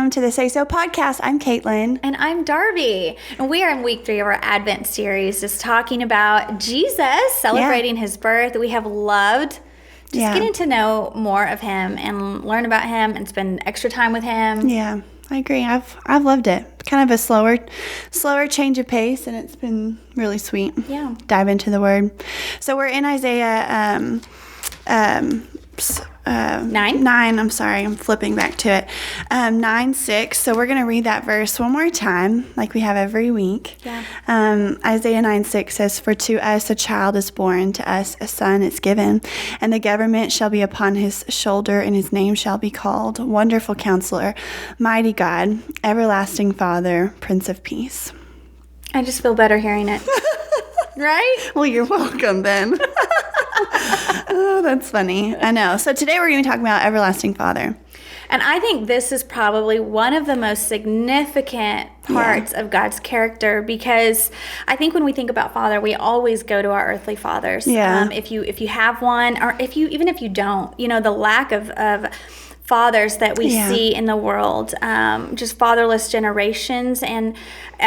welcome to the Say So podcast. I'm Kaitlin. And I'm Darbi. And we are in week 3 of our Advent series, just talking about Jesus, celebrating his birth. We have loved just getting to know more of him and learn about him and spend extra time with him. Yeah, I agree. I've loved it. Kind of a slower change of pace, and it's been really sweet. Yeah. Dive into the Word. So we're in Isaiah 9. I'm sorry, I'm flipping back to it. 9:6. So we're going to read that verse one more time, like we have every week. Yeah. Isaiah 9:6 says, "For to us a child is born, to us a son is given, and the government shall be upon his shoulder, and his name shall be called Wonderful Counselor, Mighty God, Everlasting Father, Prince of Peace." I just feel better hearing it. Right? Well, you're welcome then. Oh, that's funny. I know. So today we're going to talk about Everlasting Father. And I think this is probably one of the most significant parts of God's character, because I think when we think about Father, we always go to our earthly fathers. Yeah. If you have one, or even if you don't, the lack of fathers that we see in the world, just fatherless generations, and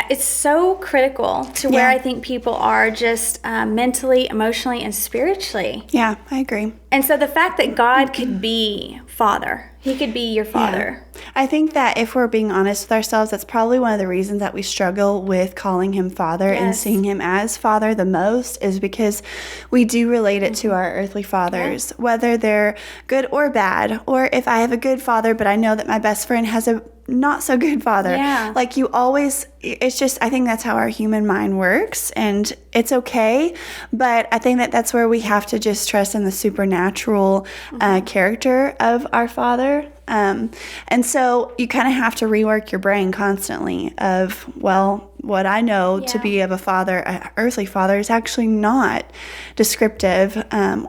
it's so critical to where I think people are just mentally, emotionally, and spiritually. Yeah, I agree. And so the fact that God could be Father, he could be your Father. Yeah. I think that if we're being honest with ourselves, that's probably one of the reasons that we struggle with calling him Father and seeing him as Father the most, is because we do relate it to our earthly fathers, whether they're good or bad, or if I have a good father, but I know that my best friend has a not so good father. Yeah. Like you always, it's just, I think that's how our human mind works, and it's okay. But I think that that's where we have to just trust in the supernatural character of our Father. And so you kind of have to rework your brain constantly of, well, what I know to be of a father, an earthly father, is actually not descriptive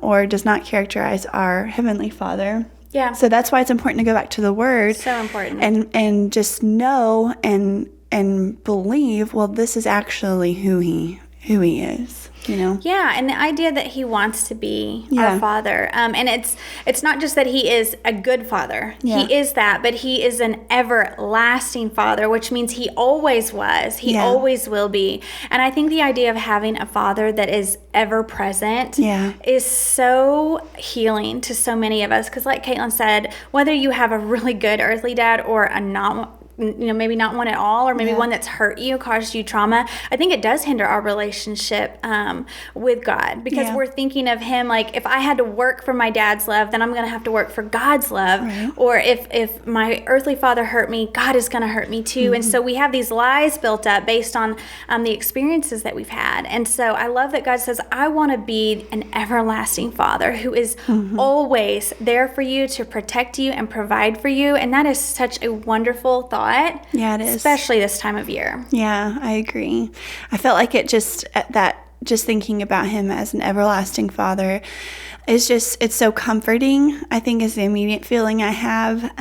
or does not characterize our heavenly Father. Yeah. So that's why it's important to go back to the Word. So important. And just know and believe, well, this is actually who he is. Yeah, and the idea that he wants to be our Father. And it's not just that he is a good Father. Yeah. He is that, but he is an everlasting Father, which means he always was. He always will be. And I think the idea of having a Father that is ever present is so healing to so many of us. Because like Kaitlin said, whether you have a really good earthly dad or a not, maybe not one at all, or maybe one that's hurt you, caused you trauma, I think it does hinder our relationship with God, because we're thinking of him like, if I had to work for my dad's love, then I'm going to have to work for God's love. Right. Or if my earthly father hurt me, God is going to hurt me too. Mm-hmm. And so we have these lies built up based on the experiences that we've had. And so I love that God says, I want to be an everlasting Father who is always there for you, to protect you and provide for you. And that is such a wonderful thought. Yeah, it is. Especially this time of year. Yeah, I agree. I felt like it just thinking about him as an everlasting Father is just, it's so comforting, I think, is the immediate feeling I have.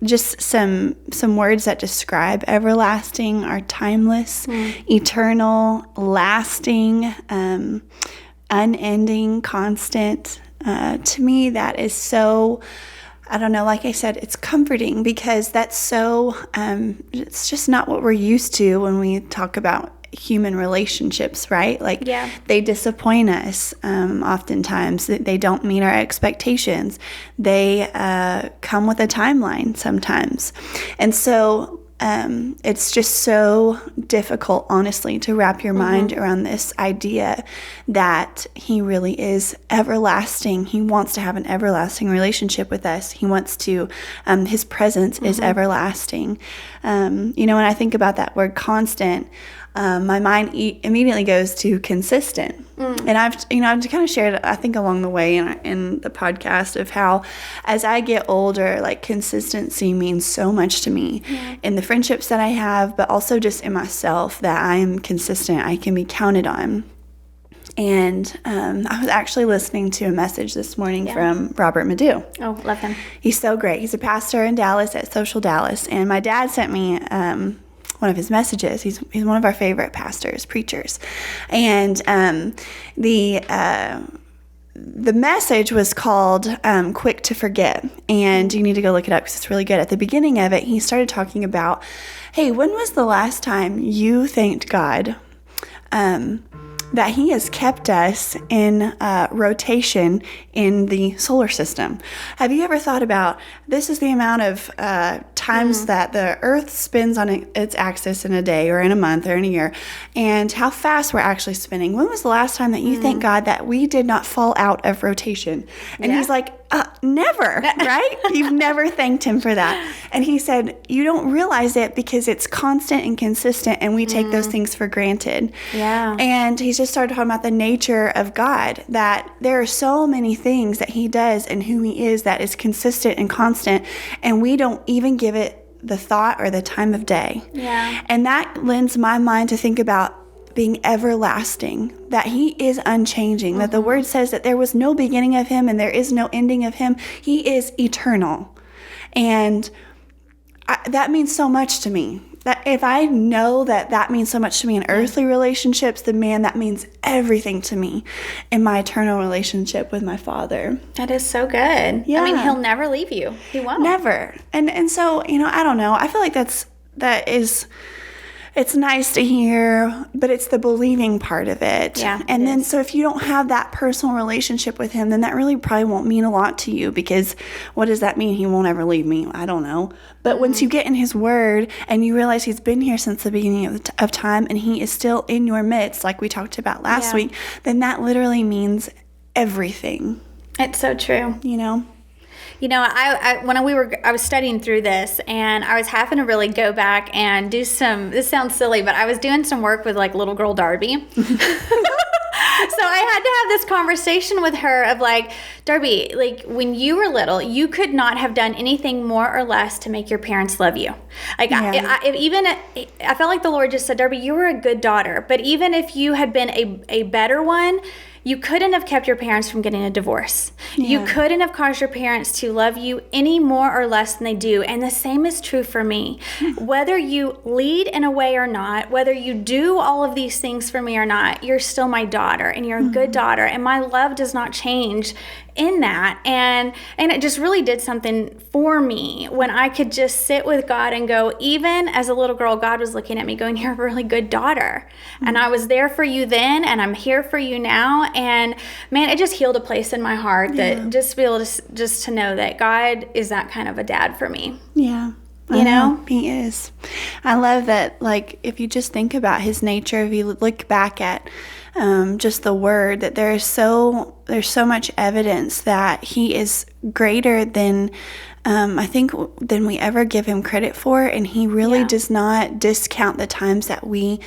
Just some words that describe everlasting are timeless, eternal, lasting, unending, constant. To me, that is so, I don't know, like I said, it's comforting, because that's so, it's just not what we're used to when we talk about human relationships, right? Like they disappoint us oftentimes. They don't meet our expectations. They come with a timeline sometimes. And so it's just so difficult, honestly, to wrap your mind around this idea that he really is everlasting. He wants to have an everlasting relationship with us. He wants to, his presence is everlasting. When I think about that word constant, my mind immediately goes to consistent. And I've kind of shared, I think, along the way in the podcast of how, as I get older, like, consistency means so much to me in the friendships that I have, but also just in myself, that I am consistent. I can be counted on. And I was actually listening to a message this morning from Robert Madu. Oh, love him. He's so great. He's a pastor in Dallas at Social Dallas. And my dad sent me one of his messages. He's one of our favorite pastors, preachers. And the message was called Quick to Forget, and you need to go look it up because it's really good. At the beginning of it, he started talking about, hey, when was the last time you thanked God that he has kept us in rotation in the solar system? Have you ever thought about, this is the amount of times that the Earth spins on its axis in a day or in a month or in a year, and how fast we're actually spinning? When was the last time that you thank God that we did not fall out of rotation? And he's like, never, right? You've never thanked him for that. And he said, you don't realize it because it's constant and consistent, and we take those things for granted. Yeah. And he just started talking about the nature of God, that there are so many things that he does and who he is that is consistent and constant, and we don't even give it the thought or the time of day. Yeah. And that lends my mind to think about being everlasting, that he is unchanging, that the word says that there was no beginning of him and there is no ending of him. He is eternal. And that means so much to me. That if I know that means so much to me in earthly relationships, then man, that means everything to me in my eternal relationship with my Father. That is so good. Yeah. I mean, he'll never leave you. He won't. Never. And so, I don't know. I feel like it's nice to hear, but it's the believing part of it. Yeah, and then, so if you don't have that personal relationship with him, then that really probably won't mean a lot to you, because what does that mean? He won't ever leave me? I don't know. But once you get in his word and you realize he's been here since the beginning of time, and he is still in your midst, like we talked about last week, then that literally means everything. It's so true. I was studying through this, and I was having to really go back and do this sounds silly, but I was doing some work with like little girl Darbi. So I had to have this conversation with her of like, Darbi, like when you were little, you could not have done anything more or less to make your parents love you. Like I felt like the Lord just said, Darbi, you were a good daughter, but even if you had been a better one, you couldn't have kept your parents from getting a divorce. Yeah. You couldn't have caused your parents to love you any more or less than they do. And the same is true for me. Whether you lead in a way or not, whether you do all of these things for me or not, you're still my daughter, and you're a good daughter. And my love does not change in that. And it just really did something for me when I could just sit with God and go, even as a little girl, God was looking at me going, you're a really good daughter. And I was there for you then, and I'm here for you now. And man, it just healed a place in my heart that just be able to just to know that God is that kind of a dad for me. Yeah. You know? He is. I love that, like, if you just think about his nature, if you look back at just the word, that there's so much evidence that he is greater than I think than we ever give him credit for, and he really does not discount the times that we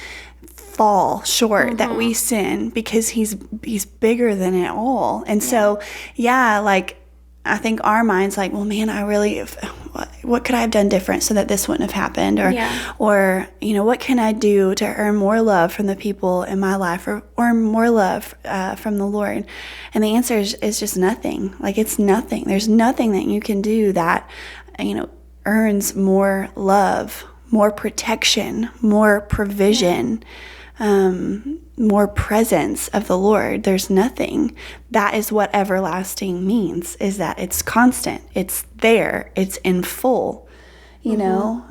fall short, that we sin, because he's bigger than it all. And so like I think our mind's like, well, man, what could I have done different so that this wouldn't have happened? Or what can I do to earn more love from the people in my life, or more love from the Lord? And the answer is just nothing. Like, it's nothing. There's nothing that you can do that, earns more love, more protection, more provision, more presence of the Lord. There's nothing. That is what everlasting means, is that it's constant, it's there, it's in full, you know.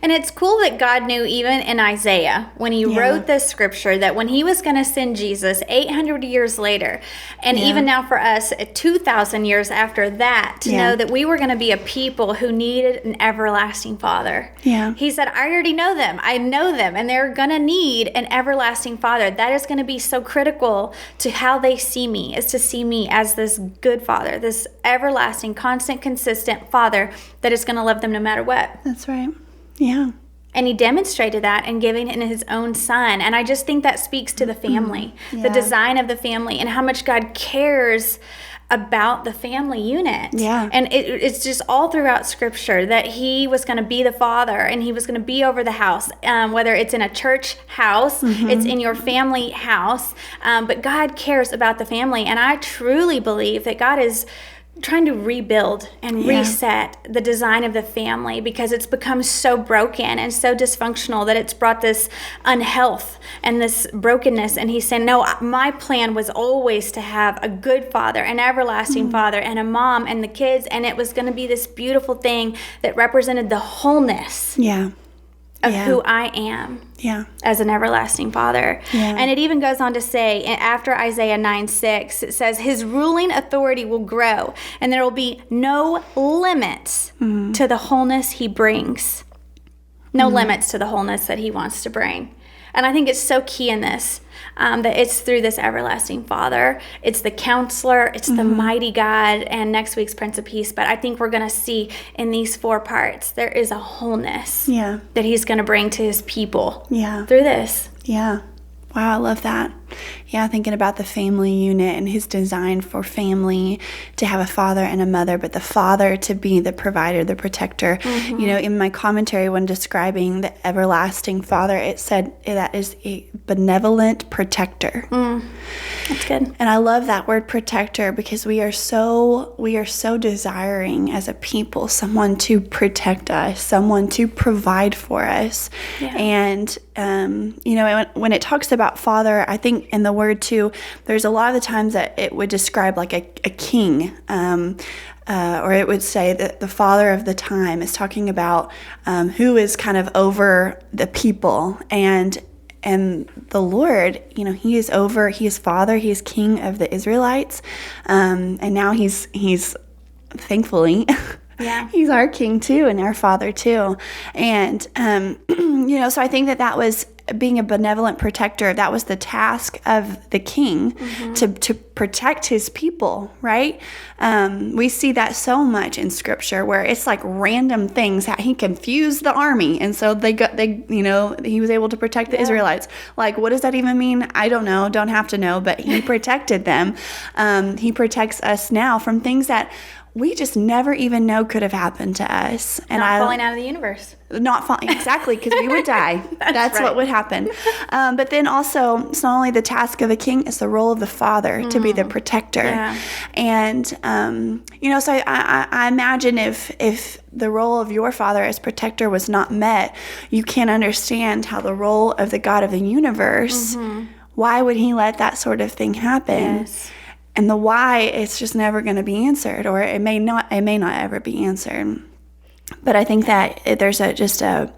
And it's cool that God knew even in Isaiah, when he wrote this scripture, that when he was going to send Jesus 800 years later, and even now for us 2,000 years after that, to know that we were going to be a people who needed an everlasting Father. Yeah. He said, I already know them. I know them, and they're going to need an everlasting Father. That is going to be so critical to how they see me, is to see me as this good Father, this everlasting, constant, consistent Father that is going to love them no matter what. That's right. Yeah. And he demonstrated that in giving in his own son. And I just think that speaks to the family, the design of the family, and how much God cares about the family unit. Yeah. And it's just all throughout Scripture that he was going to be the father, and he was going to be over the house, whether it's in a church house, it's in your family house. But God cares about the family. And I truly believe that God is trying to rebuild and reset the design of the family, because it's become so broken and so dysfunctional that it's brought this unhealth and this brokenness. And he's saying, no, my plan was always to have a good father, an everlasting father, and a mom and the kids, and it was going to be this beautiful thing that represented the wholeness of who I am as an everlasting father. And it even goes on to say, after Isaiah 9:6, it says, his ruling authority will grow, and there will be no limits to the wholeness he brings. No limits to the wholeness that he wants to bring. And I think it's so key in this, that it's through this everlasting Father. It's the Counselor. It's the mighty God, and next week's Prince of Peace. But I think we're going to see in these 4 parts, there is a wholeness that he's going to bring to his people through this. Yeah. Wow, I love that. Yeah, thinking about the family unit and his design for family to have a father and a mother, but the father to be the provider, the protector. You know, in my commentary when describing the everlasting Father, it said that is a benevolent protector. That's good. And I love that word protector, because we are so desiring as a people someone to protect us, someone to provide for us. And you know, when it talks about father, I think in the word too, there's a lot of the times that it would describe like a king, or it would say that the father of the time is talking about who is kind of over the people. And the Lord, you know, he is father, he is king of the Israelites, and now he's thankfully he's our king too, and our father too. And you know, so I think that was being a benevolent protector. That was the task of the king, to protect his people, right? We see that so much in Scripture, where it's like random things. How he confused the army, and so you know, he was able to protect the Israelites. Like, what does that even mean? I don't know. Don't have to know, but he protected them. He protects us now from things that we just never even know could have happened to us. And falling out of the universe. Not falling, exactly, because we would die. That's right. What would happen. But then also, it's not only the task of the king, it's the role of the father to be the protector. And, you know, so I imagine if the role of your father as protector was not met, you can't understand how the role of the God of the universe, why would he let that sort of thing happen? And the why, it's just never going to be answered, or it may not ever be answered. But I think that there's a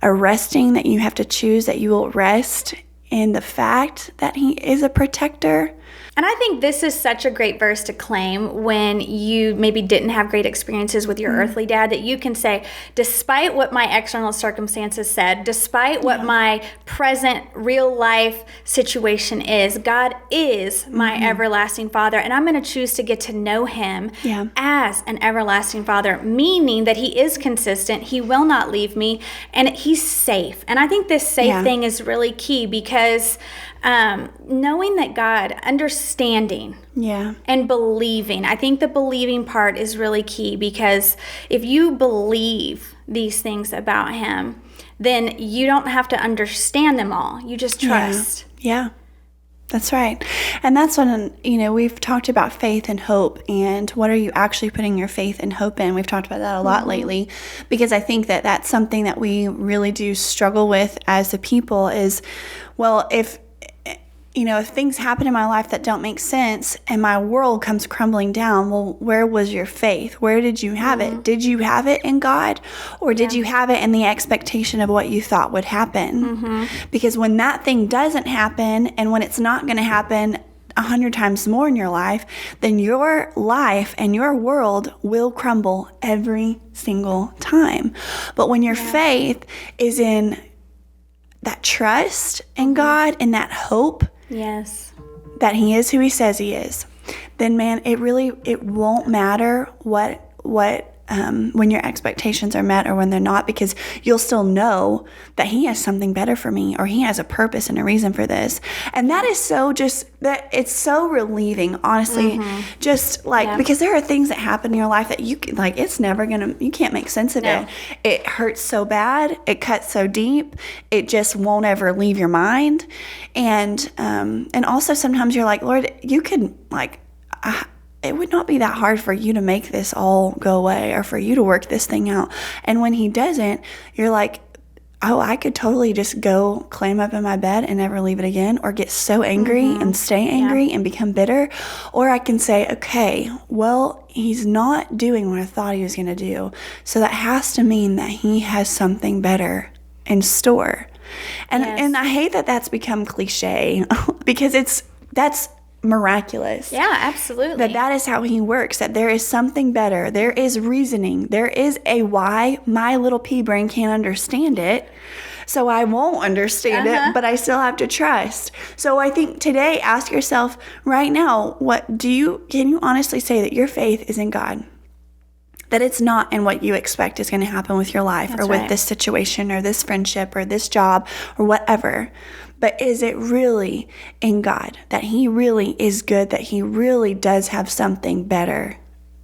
resting that you have to choose, that you will rest in the fact that he is a protector. And I think this is such a great verse to claim when you maybe didn't have great experiences with your earthly dad, that you can say, despite what my external circumstances said, despite what my present real life situation is, God is my everlasting Father, and I'm going to choose to get to know him as an everlasting Father, meaning that he is consistent, he will not leave me, and he's safe. And I think this safe thing is really key, because knowing that God, understanding and believing. I think the believing part is really key, because if you believe these things about him, then you don't have to understand them all. You just trust. Yeah. That's right. And that's when, you know, we've talked about faith and hope, and what are you actually putting your faith and hope in? We've talked about that a lot lately, because I think that that's something that we really do struggle with as a people is, well, if things happen in my life that don't make sense and my world comes crumbling down, well, where was your faith? Where did you have it? Did you have it in God, or did you have it in the expectation of what you thought would happen? Because when that thing doesn't happen, and when it's not going to happen 100 times more in your life, then your life and your world will crumble every single time. But when your faith is in that trust in God and that hope, that he is who he says he is, then man, it won't matter what when your expectations are met or when they're not, because you'll still know that he has something better for me, or he has a purpose and a reason for this. And that is it's so relieving, honestly, just like, because there are things that happen in your life that you can't make sense of it. It hurts so bad. It cuts so deep. It just won't ever leave your mind. And also sometimes you're like, Lord, you could it would not be that hard for you to make this all go away or for you to work this thing out. And when he doesn't, you're like, oh, I could totally just go climb up in my bed and never leave it again, or get so angry and stay angry and become bitter. Or I can say, okay, well, he's not doing what I thought he was going to do. So that has to mean that he has something better in store. And I hate that that's become cliche because that's miraculous. Yeah, absolutely. That is how he works, that there is something better. There is reasoning. There is a why. My little pea brain can't understand it, so I won't understand it, but I still have to trust. So I think today, ask yourself right now, can you honestly say that your faith is in God? That it's not in what you expect is going to happen with your life or with this situation or this friendship or this job or whatever. But is it really in God? That he really is good, that he really does have something better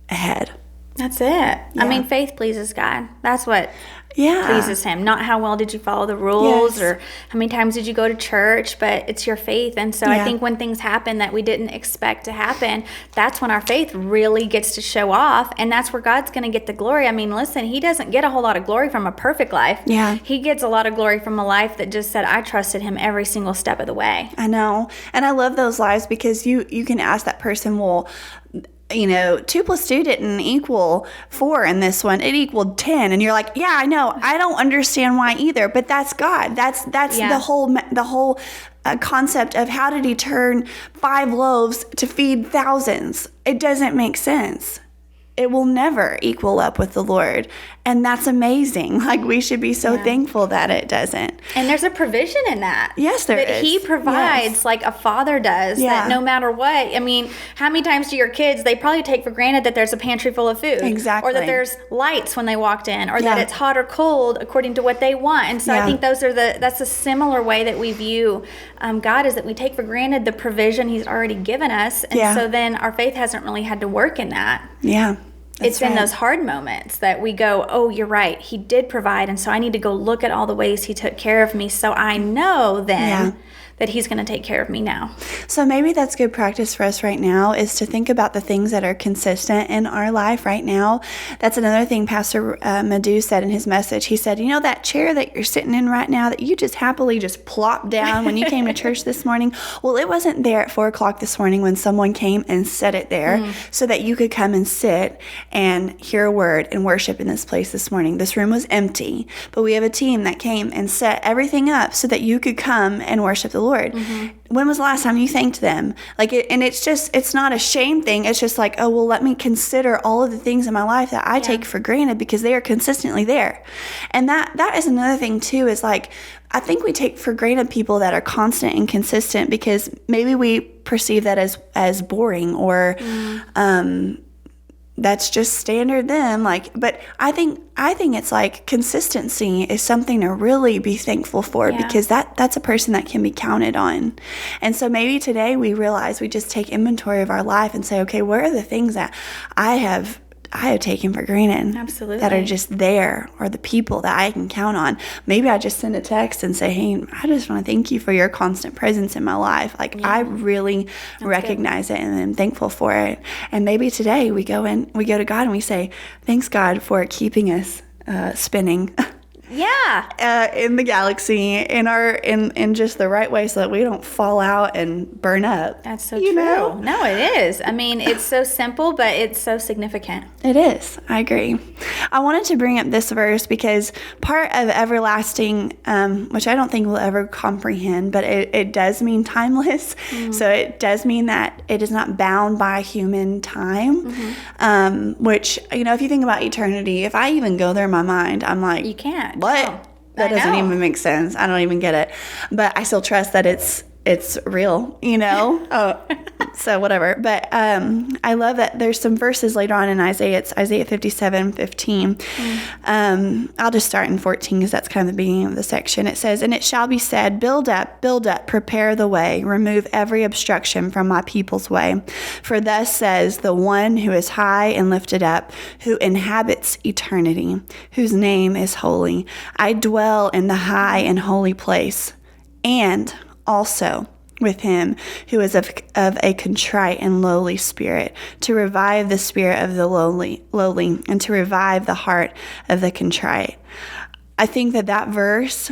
ahead. That's it. Yeah. I mean, faith pleases God. That's what pleases him. Not how well did you follow the rules or how many times did you go to church, but it's your faith. And so I think when things happen that we didn't expect to happen, that's when our faith really gets to show off. And that's where God's going to get the glory. I mean, listen, he doesn't get a whole lot of glory from a perfect life. Yeah. He gets a lot of glory from a life that just said, I trusted him every single step of the way. I know. And I love those lives because you can ask that person, well, 2 + 2 didn't equal 4 in this one. It equaled 10. And you're like, yeah, I know. I don't understand why either. But that's God. That's the whole concept of how did he turn 5 loaves to feed thousands? It doesn't make sense. It will never equal up with the Lord. And that's amazing. Like, we should be so thankful that it doesn't. And there's a provision in that. Yes, there is. That he provides like a father does. That no matter what. I mean, how many times do your kids, they probably take for granted that there's a pantry full of food. Exactly. Or that there's lights when they walked in. Or that it's hot or cold according to what they want. And so I think that's a similar way that we view God, is that we take for granted the provision he's already given us. And so then our faith hasn't really had to work in that. Yeah. It's in those hard moments that we go, oh, you're right. He did provide. And so I need to go look at all the ways he took care of me. So I know then that he's going to take care of me now. So maybe that's good practice for us right now, is to think about the things that are consistent in our life right now. That's another thing Pastor Madhu said in his message. He said, that chair that you're sitting in right now that you just happily just plopped down when you came to church this morning, well, it wasn't there at 4 o'clock this morning when someone came and set it there so that you could come and sit and hear a word and worship in this place this morning. This room was empty, but we have a team that came and set everything up so that you could come and worship the Lord. When was the last time you thanked them? It's not a shame thing. It's just like, oh, well, let me consider all of the things in my life that I take for granted because they are consistently there. And that is another thing too, is like, I think we take for granted people that are constant and consistent because maybe we perceive that as boring or, that's just standard them. But I think it's like consistency is something to really be thankful for because that's a person that can be counted on. And so maybe today we realize we just take inventory of our life and say, okay, where are the things that I have taken for granted. Absolutely. That are just there, or the people that I can count on. Maybe I just send a text and say, hey, I just want to thank you for your constant presence in my life. I really recognize it and I'm thankful for it. And maybe today we go to God and we say, thanks God for keeping us spinning. In the galaxy in just the right way so that we don't fall out and burn up. That's so true. No, it is. I mean, it's so simple, but it's so significant. It is. I agree. I wanted to bring up this verse because part of everlasting, which I don't think we'll ever comprehend, but it does mean timeless. So it does mean that it is not bound by human time, which, if you think about eternity, if I even go there in my mind, I'm like, you can't. What? No, that doesn't even make sense. I don't even get it. But I still trust that it's real, so whatever. But I love that there's some verses later on in Isaiah. It's Isaiah 57:15. I'll just start in 14 because that's kind of the beginning of the section. It says, and it shall be said, build up, prepare the way, remove every obstruction from my people's way. For thus says the one who is high and lifted up, who inhabits eternity, whose name is holy. I dwell in the high and holy place, and also with him who is of a contrite and lowly spirit, to revive the spirit of the lowly, and to revive the heart of the contrite. I think that verse,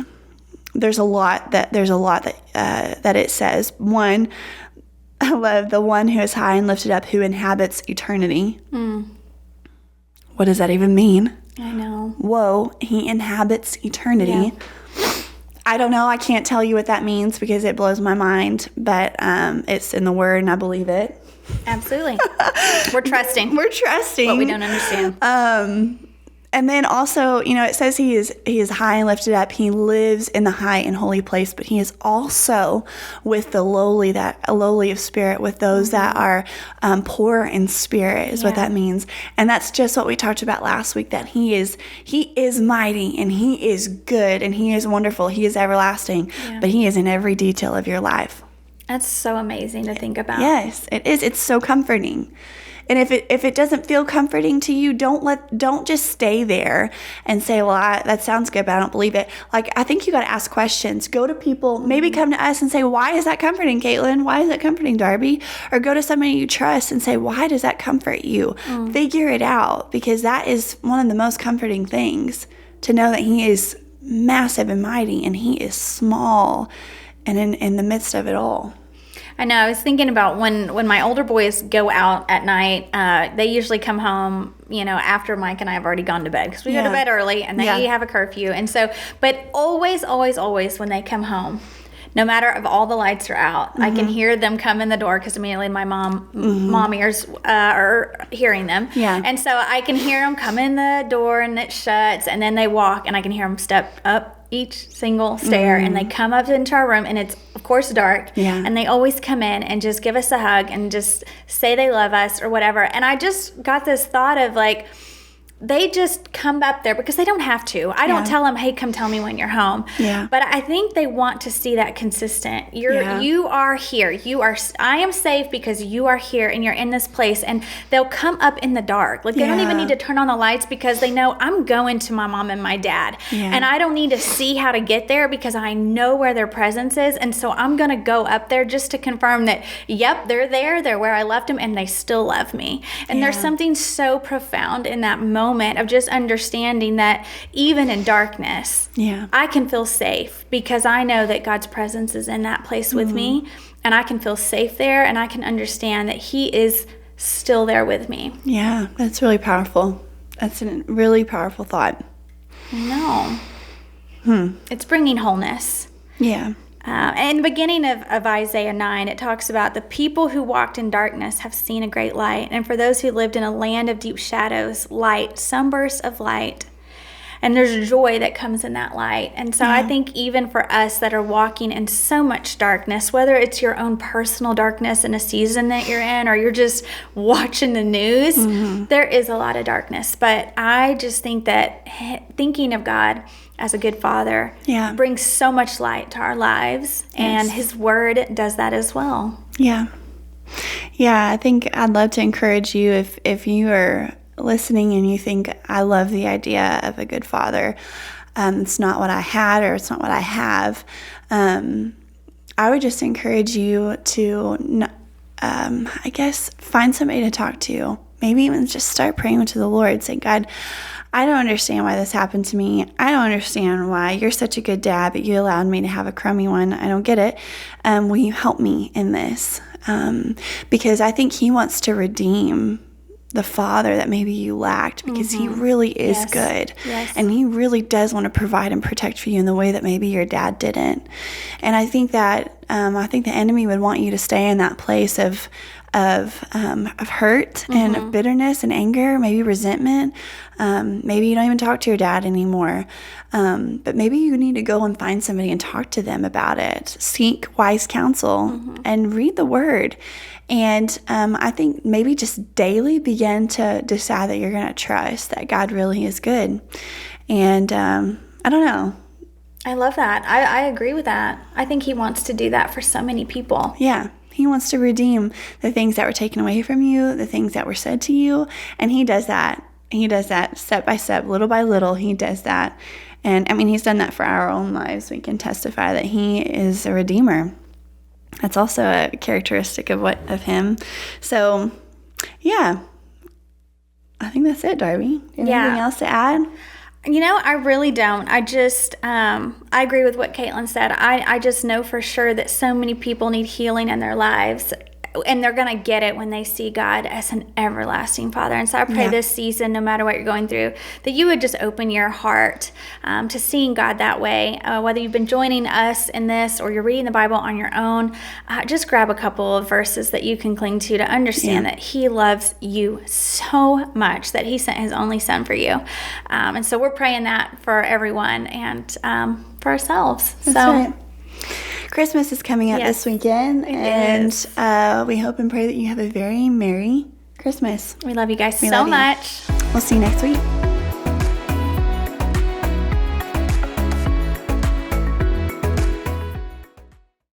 there's a lot that it says. One, I love the one who is high and lifted up, who inhabits eternity. What does that even mean? I know. Whoa, he inhabits eternity. Yeah. I don't know. I can't tell you what that means because it blows my mind, but it's in the Word and I believe it. Absolutely. We're trusting. We're trusting. What we don't understand. And then also, it says he is high and lifted up. He lives in the high and holy place, but he is also with the lowly of spirit, with those that are poor in spirit is what that means. And that's just what we talked about last week, that he is mighty and he is good and he is wonderful. He is everlasting, but he is in every detail of your life. That's so amazing to think about. Yes, it is. It's so comforting. And if it doesn't feel comforting to you, don't just stay there and say, well, that sounds good, but I don't believe it. Like, I think you got to ask questions. Go to people, maybe come to us and say, why is that comforting, Kaitlin? Why is that comforting, Darbi? Or go to somebody you trust and say, why does that comfort you? Figure it out, because that is one of the most comforting things, to know that he is massive and mighty and he is small and in the midst of it all. I know. I was thinking about when my older boys go out at night, they usually come home, after Mike and I have already gone to bed, because we go to bed early and they have a curfew. And so, but always, always, always when they come home, no matter if all the lights are out, I can hear them come in the door, because immediately my mom ears are hearing them. Yeah. And so I can hear them come in the door and it shuts, and then they walk and I can hear them step up each single stair, and they come up into our room, and it's of course dark, and they always come in and just give us a hug and just say they love us or whatever. And I just got this thought of, like, they just come up there because they don't have to. I don't tell them, hey, come tell me when you're home. Yeah. But I think they want to see that consistent. You are here. I am safe because you are here and you're in this place. And they'll come up in the dark. Like, they don't even need to turn on the lights, because they know I'm going to my mom and my dad. Yeah. And I don't need to see how to get there, because I know where their presence is. And so I'm going to go up there just to confirm that, yep, they're there. They're where I left them, and they still love me. And there's something so profound in that moment of just understanding that even in darkness, I can feel safe, because I know that God's presence is in that place with me, and I can feel safe there, and I can understand that he is still there with me. Yeah, that's really powerful. That's a really powerful thought. I know. It's bringing wholeness. Yeah. In the beginning of Isaiah 9, it talks about the people who walked in darkness have seen a great light. And for those who lived in a land of deep shadows, light, sunbursts of light. And there's joy that comes in that light. And so I think even for us that are walking in so much darkness, whether it's your own personal darkness in a season that you're in, or you're just watching the news, there is a lot of darkness. But I just think that thinking of God as a good father brings so much light to our lives, and his word does that as well. Yeah, I think I'd love to encourage you, if you are listening and you think, I love the idea of a good father, it's not what I had, or it's not what I have, I would just encourage you to find somebody to talk to. Maybe even just start praying to the Lord. Say, God, I don't understand why this happened to me. I don't understand why you're such a good dad, but you allowed me to have a crummy one. I don't get it. Will you help me in this? Because I think he wants to redeem the father that maybe you lacked, because he really is good. Yes. And he really does want to provide and protect for you in the way that maybe your dad didn't. And I think that the enemy would want you to stay in that place of hurt and of bitterness and anger, maybe resentment. Maybe you don't even talk to your dad anymore. But maybe you need to go and find somebody and talk to them about it. Seek wise counsel and read the word. And I think maybe just daily begin to decide that you're going to trust that God really is good. And I don't know. I love that. I agree with that. I think he wants to do that for so many people. Yeah. He wants to redeem the things that were taken away from you, the things that were said to you. And he does that. He does that step by step, little by little. He does that. And I mean, he's done that for our own lives. We can testify that he is a redeemer. That's also a characteristic of him. So, yeah, I think that's it, Darby. Anything else to add? I really don't. I just, I agree with what Kaitlin said. I just know for sure that so many people need healing in their lives, and they're going to get it when they see God as an everlasting Father. And so I pray this season, no matter what you're going through, that you would just open your heart to seeing God that way. Whether you've been joining us in this or you're reading the Bible on your own, just grab a couple of verses that you can cling to understand that He loves you so much that He sent His only Son for you. And so we're praying that for everyone and for ourselves. That's right. Christmas is coming up this weekend, and we hope and pray that you have a very Merry Christmas. We love you guys so much. We'll see you next week.